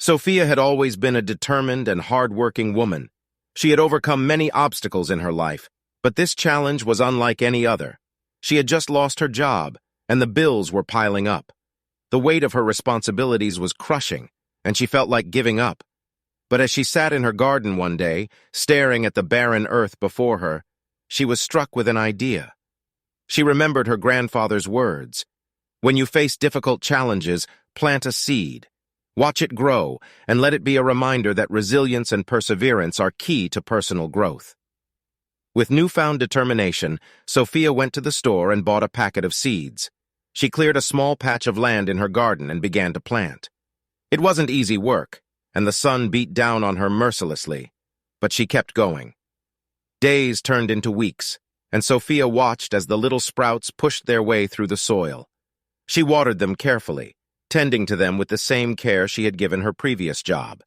Sophia had always been a determined and hard-working woman. She had overcome many obstacles in her life, but this challenge was unlike any other. She had just lost her job, and the bills were piling up. The weight of her responsibilities was crushing, and she felt like giving up. But as she sat in her garden one day, staring at the barren earth before her, she was struck with an idea. She remembered her grandfather's words. When you face difficult challenges, plant a seed. Watch it grow, and let it be a reminder that resilience and perseverance are key to personal growth. With newfound determination, Sophia went to the store and bought a packet of seeds. She cleared a small patch of land in her garden and began to plant. It wasn't easy work, and the sun beat down on her mercilessly, but she kept going. Days turned into weeks, and Sophia watched as the little sprouts pushed their way through the soil. She watered them carefully, tending to them with the same care she had given her previous job.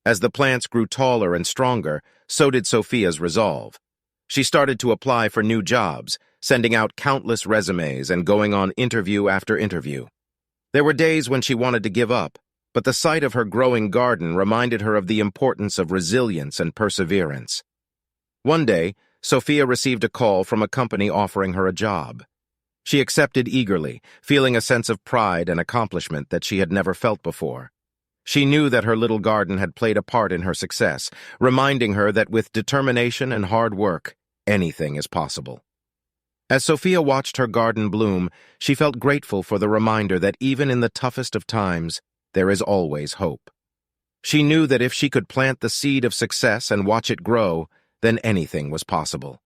As the plants grew taller and stronger, so did Sophia's resolve. She started to apply for new jobs, sending out countless resumes and going on interview after interview. There were days when she wanted to give up, but the sight of her growing garden reminded her of the importance of resilience and perseverance. One day, Sophia received a call from a company offering her a job. She accepted eagerly, feeling a sense of pride and accomplishment that she had never felt before. She knew that her little garden had played a part in her success, reminding her that with determination and hard work, anything is possible. As Sophia watched her garden bloom, she felt grateful for the reminder that even in the toughest of times, there is always hope. She knew that if she could plant the seed of success and watch it grow, then anything was possible.